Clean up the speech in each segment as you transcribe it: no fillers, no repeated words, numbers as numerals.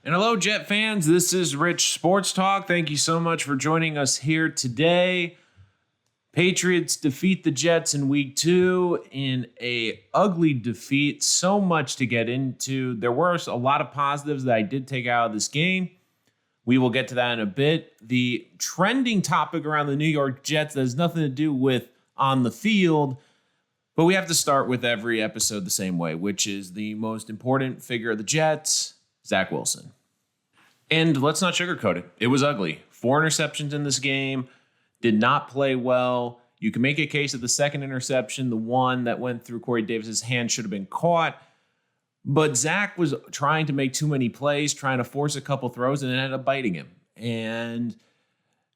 And hello, Jet fans. This is Rich Sports Talk. Thank you so much for joining us here today. Patriots defeat the Jets in week 2 in a ugly defeat. So much to get into. There were a lot of positives that I did take out of this game. We will get to that in a bit. The trending topic around the New York Jets that has nothing to do with on the field, but we have to start with every episode the same way, which is the most important figure of the Jets, Zach Wilson. And let's not sugarcoat it. It was ugly. 4 interceptions in this game. Did not play well. You can make a case that the second interception, the one that went through Corey Davis's hand, should have been caught. But Zach was trying to make too many plays, trying to force a couple throws, and it ended up biting him. And,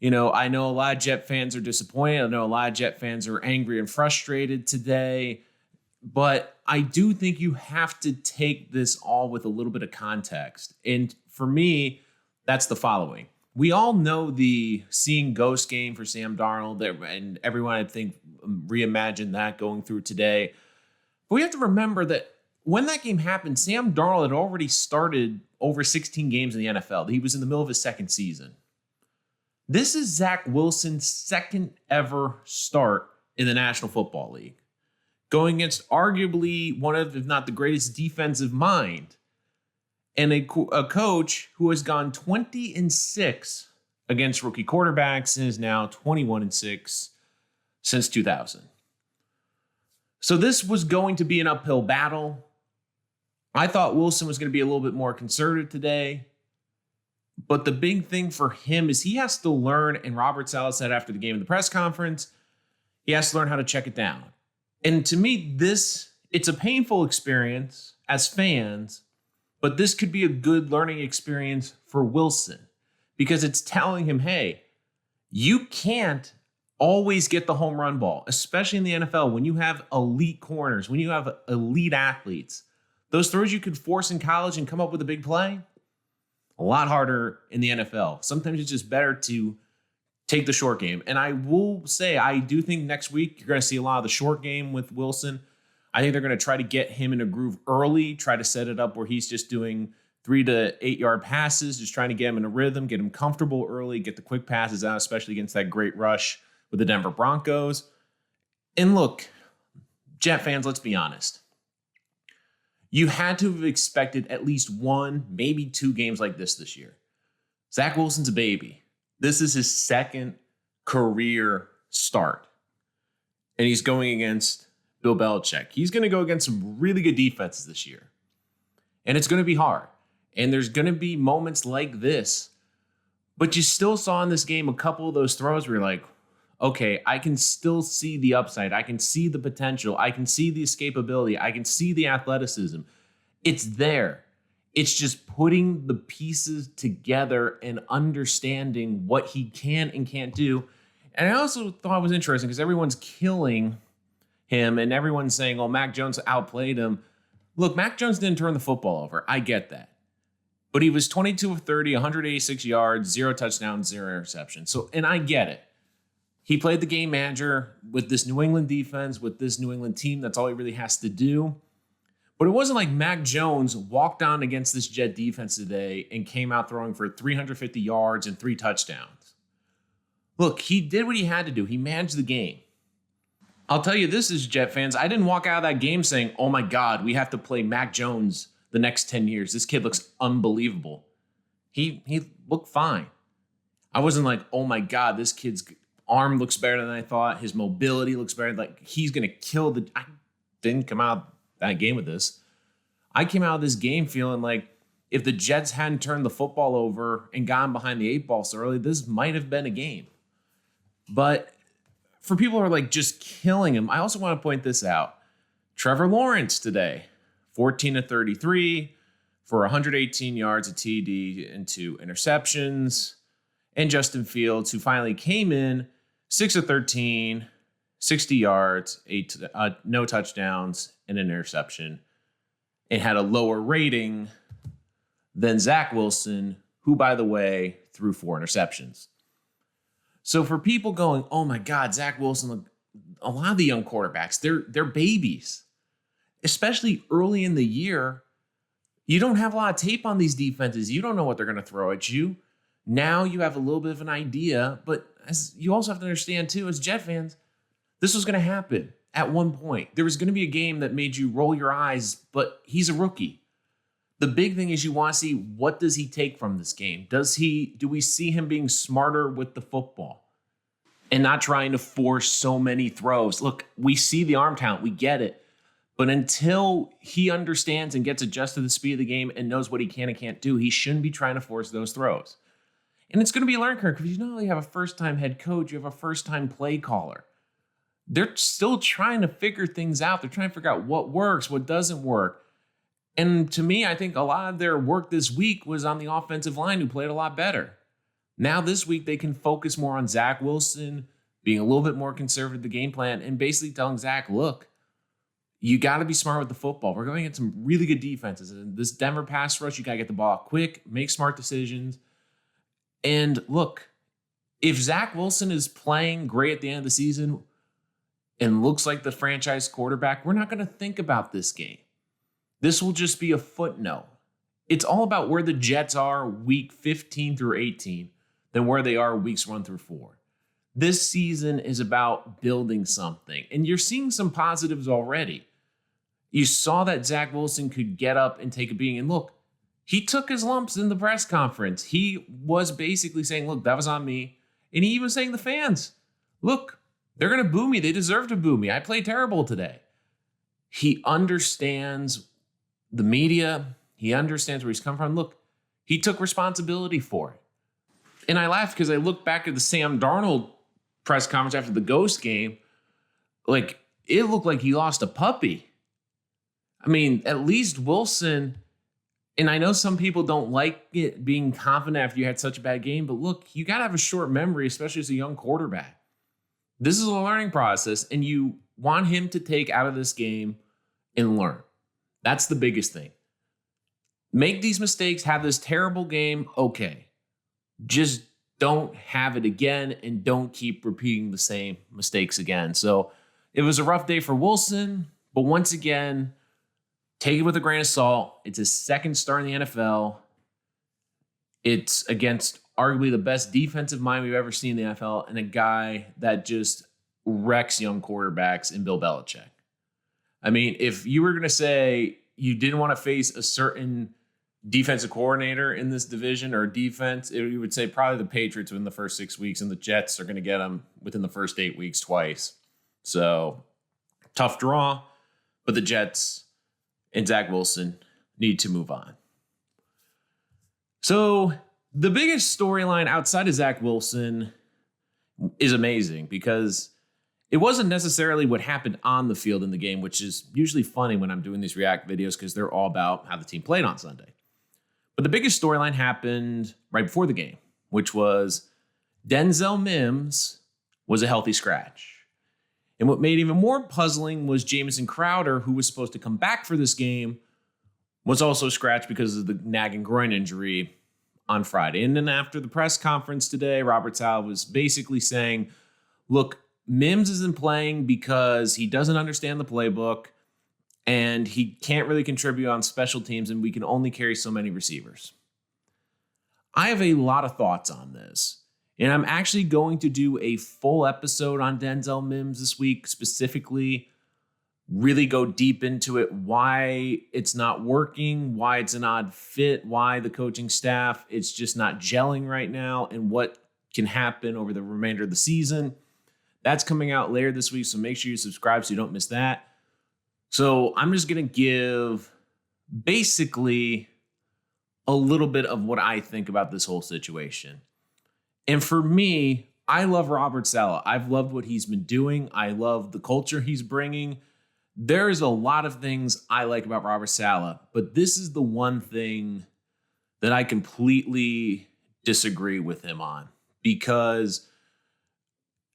I know a lot of Jet fans are disappointed. I know a lot of Jet fans are angry and frustrated today. But I do think you have to take this all with a little bit of context. And for me, that's the following. We all know the seeing ghost game for Sam Darnold, and everyone, I think, reimagined that going through today. But we have to remember that when that game happened, Sam Darnold had already started over 16 games in the NFL. He was in the middle of his second season. This is Zach Wilson's second ever start in the National Football League, going against arguably one of, if not the greatest defensive mind, and a coach who has gone 20-6 against rookie quarterbacks and is now 21-6 since 2000. So this was going to be an uphill battle. I thought Wilson was going to be a little bit more conservative today. But the big thing for him is he has to learn, and Robert Saleh said after the game in the press conference, he has to learn how to check it down. And to me, it's a painful experience as fans, but this could be a good learning experience for Wilson because it's telling him, hey, you can't always get the home run ball, especially in the NFL when you have elite corners, when you have elite athletes. Those throws you could force in college and come up with a big play, a lot harder in the NFL. Sometimes it's just better to take the short game. And I will say, I do think next week you're going to see a lot of the short game with Wilson. I think they're going to try to get him in a groove early, try to set it up where he's just doing 3 to 8 yard passes, just trying to get him in a rhythm, get him comfortable early, get the quick passes out, especially against that great rush with the Denver Broncos. And look, Jet fans, let's be honest. You had to have expected at least 1, maybe 2 games like this year. Zach Wilson's a baby. This is his second career start. And he's going against Bill Belichick. He's going to go against some really good defenses this year. And it's going to be hard. And there's going to be moments like this. But you still saw in this game a couple of those throws where you're like, okay, I can still see the upside. I can see the potential. I can see the escapability. I can see the athleticism. It's there. It's just putting the pieces together and understanding what he can and can't do. And I also thought it was interesting because everyone's killing him and everyone's saying, oh, Mac Jones outplayed him. Look, Mac Jones didn't turn the football over. I get that. But he was 22 of 30, 186 yards, 0 touchdowns, 0 interceptions. So, and I get it. He played the game manager with this New England defense, with this New England team. That's all he really has to do. But it wasn't like Mac Jones walked on against this Jet defense today and came out throwing for 350 yards and 3 touchdowns. Look, he did what he had to do. He managed the game. I'll tell you this is Jet fans. I didn't walk out of that game saying, oh my God, we have to play Mac Jones the next 10 years. This kid looks unbelievable. He looked fine. I wasn't like, oh my God, this kid's arm looks better than I thought. His mobility looks better. Like he's going to kill I didn't come out that game with this. I came out of this game feeling like if the Jets hadn't turned the football over and gotten behind the 8 ball so early, this might have been a game. But for people who are like just killing him, I also want to point this out. Trevor Lawrence today, 14 of 33 for 118 yards, a TD and 2 interceptions. And Justin Fields, who finally came in 6 of 13, 60 yards, 8 no touchdowns, and an interception, and had a lower rating than Zach Wilson, who, by the way, threw 4 interceptions. So for people going, oh my God, Zach Wilson, look, a lot of the young quarterbacks, they're babies, especially early in the year. you don't have a lot of tape on these defenses. You don't know what they're going to throw at you. Now you have a little bit of an idea, but as you also have to understand too, as Jet fans, this was going to happen at one point. There was going to be a game that made you roll your eyes, but he's a rookie. The big thing is you want to see, what does he take from this game? Do we see him being smarter with the football and not trying to force so many throws? Look, we see the arm talent. We get it. But until he understands and gets adjusted to the speed of the game and knows what he can and can't do, he shouldn't be trying to force those throws. And it's going to be a learning curve because you not only have a first-time head coach, you have a first-time play caller. They're still trying to figure things out. They're trying to figure out what works, what doesn't work. And to me, I think a lot of their work this week was on the offensive line, who played a lot better. Now this week, they can focus more on Zach Wilson, being a little bit more conservative with the game plan, and basically telling Zach, look, you got to be smart with the football. We're going to get some really good defenses. And this Denver pass rush, you got to get the ball quick, make smart decisions. And look, if Zach Wilson is playing great at the end of the season and looks like the franchise quarterback, we're not going to think about this game. This will just be a footnote. It's all about where the Jets are week 15 through 18 than where they are weeks 1 through 4. This season is about building something, and you're seeing some positives already. You saw that Zach Wilson could get up and take a beating, and look, he took his lumps in the press conference. He was basically saying, look, that was on me. And he even saying to the fans, look, they're going to boo me. They deserve to boo me. I played terrible today. He understands the media. He understands where he's come from. Look, he took responsibility for it. And I laughed because I looked back at the Sam Darnold press conference after the Ghost game. Like, it looked like he lost a puppy. I mean, at least Wilson, and I know some people don't like it being confident after you had such a bad game, but look, you got to have a short memory, especially as a young quarterback. This is a learning process, and you want him to take out of this game and learn. That's the biggest thing. Make these mistakes, have this terrible game, okay. Just don't have it again and don't keep repeating the same mistakes again. So it was a rough day for Wilson, but once again, take it with a grain of salt. It's his second start in the NFL. It's against arguably the best defensive mind we've ever seen in the NFL and a guy that just wrecks young quarterbacks in Bill Belichick. I mean, if you were going to say you didn't want to face a certain defensive coordinator in this division or defense, you would say probably the Patriots within the first 6 weeks, and the Jets are going to get them within the first 8 weeks twice. So tough draw, but the Jets and Zach Wilson need to move on. So the biggest storyline outside of Zach Wilson is amazing because it wasn't necessarily what happened on the field in the game, which is usually funny when I'm doing these react videos because they're all about how the team played on Sunday. But the biggest storyline happened right before the game, which was Denzel Mims was a healthy scratch. And what made it even more puzzling was Jamison Crowder, who was supposed to come back for this game, was also scratched because of the nagging groin injury on Friday. And then after the press conference today, Robert Saleh was basically saying, look, Mims isn't playing because he doesn't understand the playbook and he can't really contribute on special teams, and we can only carry so many receivers. I have a lot of thoughts on this, and I'm actually going to do a full episode on Denzel Mims this week, specifically really go deep into it, why it's not working, why it's an odd fit, why the coaching staff, it's just not gelling right now, and what can happen over the remainder of the season. That's coming out later this week, so make sure you subscribe so you don't miss that. So I'm just going to give basically a little bit of what I think about this whole situation. And for me, I love Robert Saleh. I've loved what he's been doing. I love the culture he's bringing. There's a lot of things I like about Robert Saleh, but this is the one thing that I completely disagree with him on, because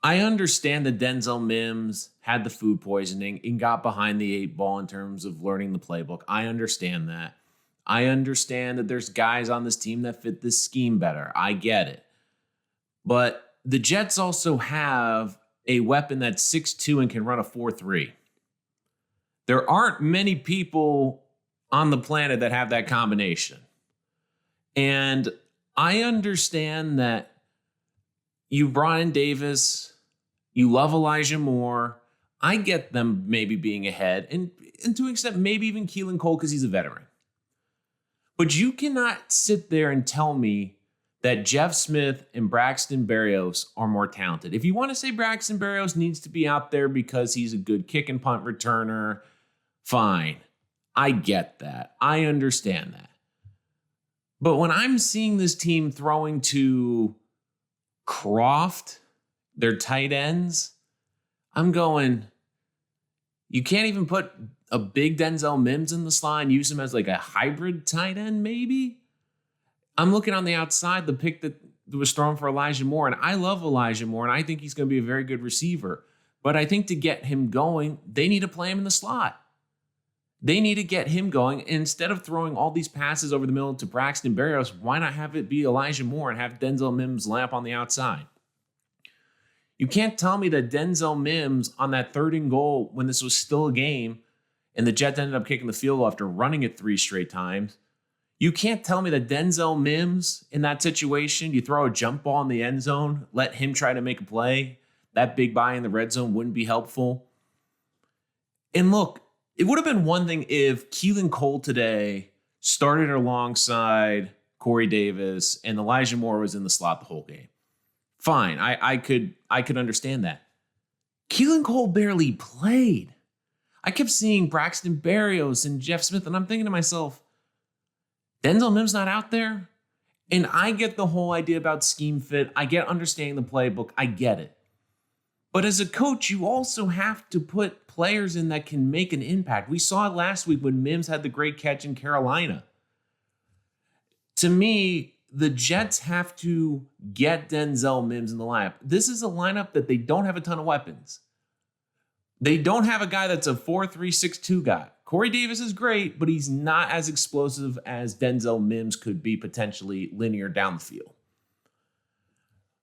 I understand that Denzel Mims had the food poisoning and got behind the 8 ball in terms of learning the playbook. I understand that. I understand that there's guys on this team that fit this scheme better. I get it. But the Jets also have a weapon that's 6'2" and can run a 4.3. There aren't many people on the planet that have that combination. And I understand that you brought in Davis, you love Elijah Moore. I get them maybe being ahead, and to an extent, maybe even Keelan Cole because he's a veteran. But you cannot sit there and tell me that Jeff Smith and Braxton Berrios are more talented. If you want to say Braxton Berrios needs to be out there because he's a good kick and punt returner, fine. I get that. I understand that. But when I'm seeing this team throwing to Croft, their tight ends, I'm going, you can't even put a big Denzel Mims in the slot and use him as like a hybrid tight end, maybe? I'm looking on the outside, the pick that was thrown for Elijah Moore, and I love Elijah Moore, and I think he's going to be a very good receiver. But I think to get him going, they need to play him in the slot. They need to get him going. And instead of throwing all these passes over the middle to Braxton Berrios, why not have it be Elijah Moore and have Denzel Mims lamp on the outside? You can't tell me that Denzel Mims on that 3rd and goal when this was still a game and the Jets ended up kicking the field goal after running it 3 straight times. You can't tell me that Denzel Mims in that situation, you throw a jump ball in the end zone, let him try to make a play. That big buy in the red zone wouldn't be helpful. And look, it would have been one thing if Keelan Cole today started alongside Corey Davis and Elijah Moore was in the slot the whole game. Fine, I could understand that. Keelan Cole barely played. I kept seeing Braxton Berrios and Jeff Smith, and I'm thinking to myself, Denzel Mims not out there? And I get the whole idea about scheme fit. I get understanding the playbook. I get it. But as a coach, you also have to put players in that can make an impact. We saw it last week when Mims had the great catch in Carolina. To me, the Jets have to get Denzel Mims in the lineup. This is a lineup that they don't have a ton of weapons. They don't have a guy that's a 4-3-6-2 guy. Corey Davis is great, but he's not as explosive as Denzel Mims could be potentially linear down the field.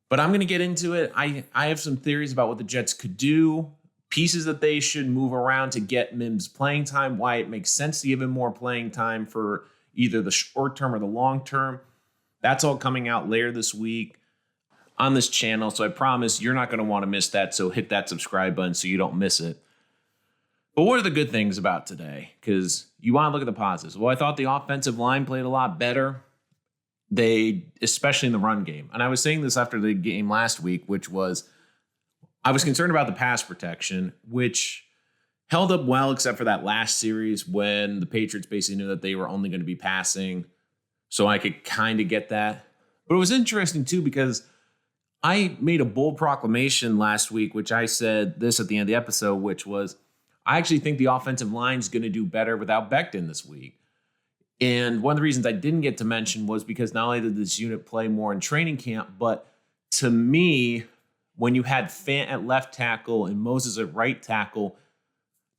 But I'm going to get into it. I have some theories about what the Jets could do, pieces that they should move around to get Mims playing time, why it makes sense to give him more playing time for either the short term or the long term. That's all coming out later this week on this channel. So I promise you're not going to want to miss that. So hit that subscribe button so you don't miss it. But what are the good things about today? Because you want to look at the positives. Well, I thought the offensive line played a lot better. Especially in the run game. And I was saying this after the game last week, which was, I was concerned about the pass protection, which held up well, except for that last series when the Patriots basically knew that they were only going to be passing. So I could kind of get that. But it was interesting too, because I made a bold proclamation last week, which I said this at the end of the episode, which was, I actually think the offensive line is going to do better without Becton this week. And one of the reasons I didn't get to mention was because not only did this unit play more in training camp, but to me, when you had Fant at left tackle and Moses at right tackle,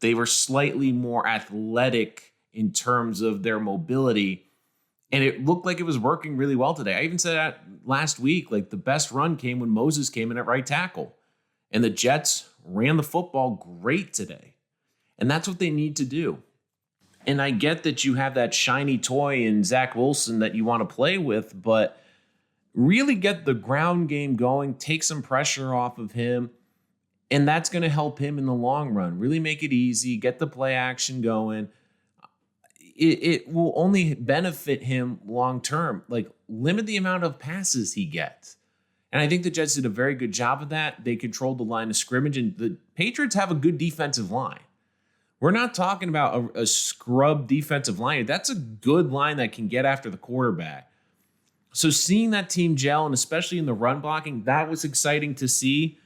they were slightly more athletic in terms of their mobility. And it looked like it was working really well today. I even said that last week, like the best run came when Moses came in at right tackle. And the Jets ran the football great today. And that's what they need to do. And I get that you have that shiny toy in Zach Wilson that you want to play with, but really get the ground game going, take some pressure off of him, and that's going to help him in the long run. Really make it easy, get the play action going. It will only benefit him long term. Like, limit the amount of passes he gets. And I think the Jets did a very good job of that. They controlled the line of scrimmage, and the Patriots have a good defensive line. We're not talking about a scrub defensive line. That's a good line that can get after the quarterback. So seeing that team gel, and especially in the run blocking, that was exciting to see.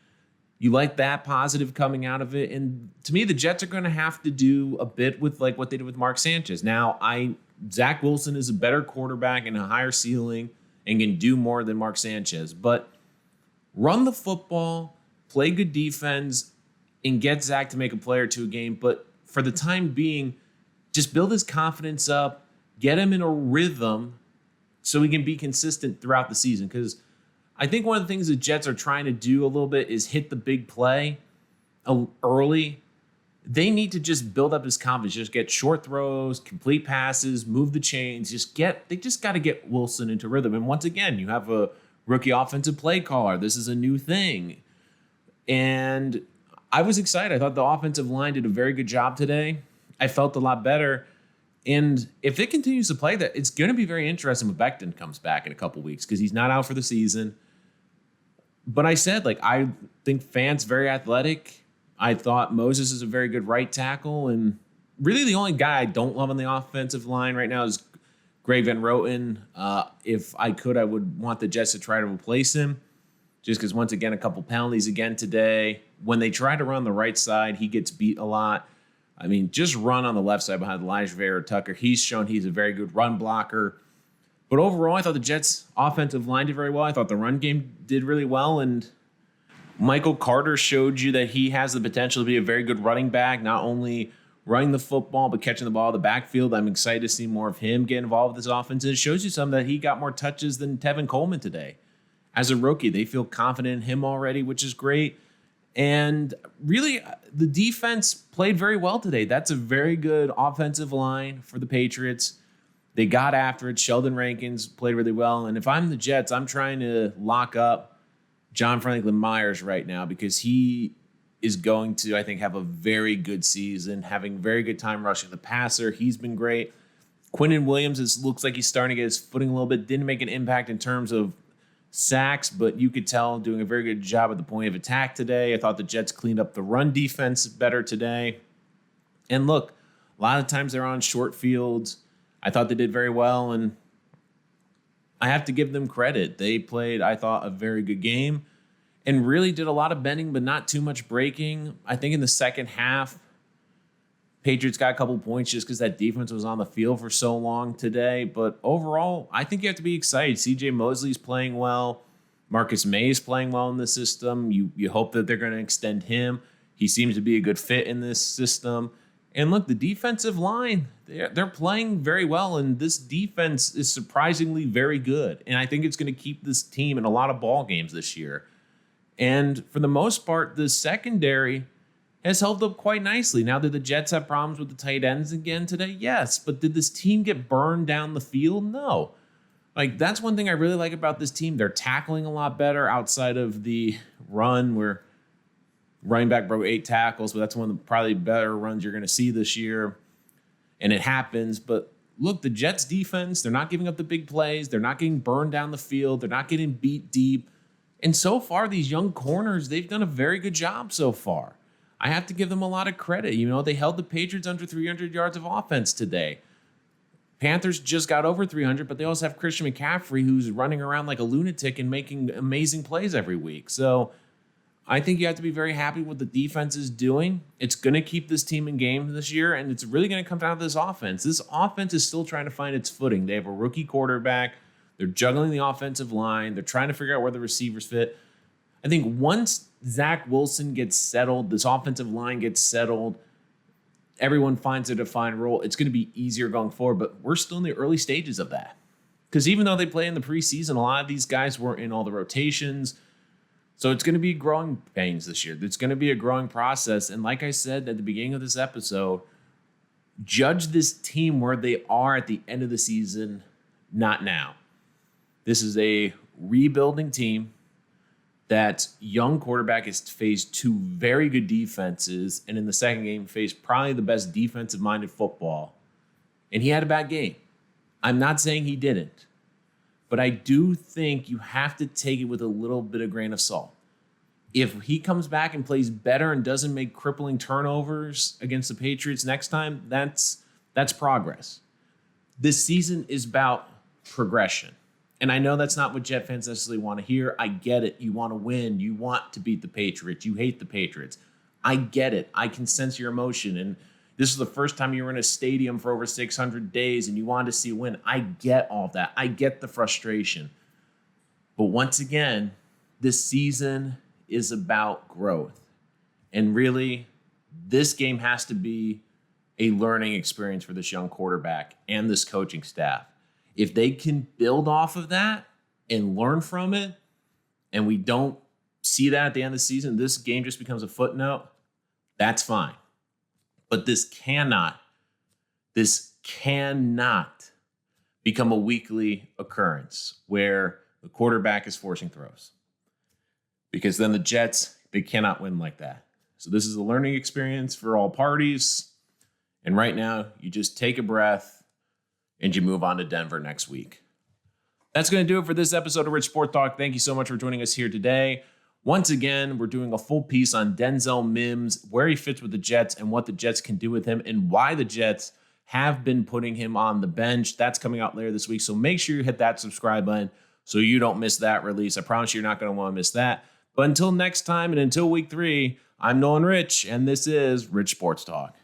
You like that positive coming out of it. And to me, the Jets are going to have to do a bit with like what they did with Mark Sanchez. Now, Zach Wilson is a better quarterback and a higher ceiling and can do more than Mark Sanchez. But run the football, play good defense, and get Zach to make a play or two a game. But for the time being, just build his confidence up, get him in a rhythm so he can be consistent throughout the season. Because I think one of the things the Jets are trying to do a little bit is hit the big play early. they need to just build up his confidence, just get short throws, complete passes, move the chains, they just got to get Wilson into rhythm. And once again, you have a rookie offensive play caller. This is a new thing. And I was excited. I thought the offensive line did a very good job today. I felt a lot better. And if it continues to play that, it's going to be very interesting when Becton comes back in a couple weeks because he's not out for the season. But I said, I think Fant's very athletic. I thought Moses is a very good right tackle. And really the only guy I don't love on the offensive line right now is Greg Van Roten. If I could, I would want the Jets to try to replace him. Just because, once again, a couple penalties again today. When they try to run the right side, he gets beat a lot. I mean, just run on the left side behind Elijah Vera-Tucker. He's shown he's a very good run blocker. But overall, I thought the Jets' offensive line did very well. I thought the run game did really well. And Michael Carter showed you that he has the potential to be a very good running back, not only running the football, but catching the ball in the backfield. I'm excited to see more of him get involved with this offense. And it shows you some that he got more touches than Tevin Coleman today. As a rookie, they feel confident in him already, which is great. And really, the defense played very well today. That's a very good offensive line for the Patriots. They got after it. Sheldon Rankins played really well. And if I'm the Jets, I'm trying to lock up John Franklin Myers right now because he is going to, I think, have a very good season, having very good time rushing the passer. He's been great. Quinnen Williams looks like he's starting to get his footing a little bit. Didn't make an impact in terms of sacks, but you could tell doing a very good job at the point of attack today. I thought the Jets cleaned up the run defense better today. And look, a lot of times they're on short fields. I thought they did very well, and I have to give them credit. They played, I thought, a very good game and really did a lot of bending, but not too much breaking. I think in the second half, Patriots got a couple points just because that defense was on the field for so long today. But overall, I think you have to be excited. C.J. Mosley's playing well. Marcus May's playing well in the system. You hope that they're going to extend him. He seems to be a good fit in this system. And look, the defensive line, they're playing very well. And this defense is surprisingly very good. And I think it's going to keep this team in a lot of ball games this year. And for the most part, the secondary has held up quite nicely. Now, did the Jets have problems with the tight ends again today? Yes. But did this team get burned down the field? No. That's one thing I really like about this team. They're tackling a lot better outside of the run where running back broke 8 tackles, but that's one of the probably better runs you're going to see this year. And it happens. But look, the Jets defense, they're not giving up the big plays. They're not getting burned down the field. They're not getting beat deep. And so far, these young corners, they've done a very good job so far. I have to give them a lot of credit. They held the Patriots under 300 yards of offense today. Panthers just got over 300, but they also have Christian McCaffrey, who's running around like a lunatic and making amazing plays every week. So I think you have to be very happy with what the defense is doing. It's going to keep this team in game this year, and it's really going to come down to this offense. This offense is still trying to find its footing. They have a rookie quarterback. They're juggling the offensive line. They're trying to figure out where the receivers fit. I think once Zach Wilson gets settled, this offensive line gets settled, everyone finds a defined role, it's going to be easier going forward. But we're still in the early stages of that. Because even though they play in the preseason, a lot of these guys weren't in all the rotations. So it's going to be growing pains this year. It's going to be a growing process. And like I said at the beginning of this episode, judge this team where they are at the end of the season, not now. This is a rebuilding team. That young quarterback has faced 2 very good defenses, and in the second game faced probably the best defensive-minded football. And he had a bad game. I'm not saying he didn't, but I do think you have to take it with a little bit of grain of salt. If he comes back and plays better and doesn't make crippling turnovers against the Patriots next time, that's progress. This season is about progression. And I know that's not what Jet fans necessarily want to hear. I get it. You want to win. You want to beat the Patriots. You hate the Patriots. I get it. I can sense your emotion. And this is the first time you were in a stadium for over 600 days and you wanted to see a win. I get all that. I get the frustration. But once again, this season is about growth. And really, this game has to be a learning experience for this young quarterback and this coaching staff. If they can build off of that and learn from it, and we don't see that at the end of the season, this game just becomes a footnote, that's fine. But this cannot become a weekly occurrence where the quarterback is forcing throws. Because then the Jets, they cannot win like that. So this is a learning experience for all parties. And right now, you just take a breath and you move on to Denver next week. That's going to do it for this episode of Rich Sport Talk. Thank you so much for joining us here today. Once again, we're doing a full piece on Denzel Mims, where he fits with the Jets and what the Jets can do with him and why the Jets have been putting him on the bench. That's coming out later this week. So make sure you hit that subscribe button so you don't miss that release. I promise you're not going to want to miss that. But until next time and until week 3, I'm Nolan Rich, and this is Rich Sports Talk.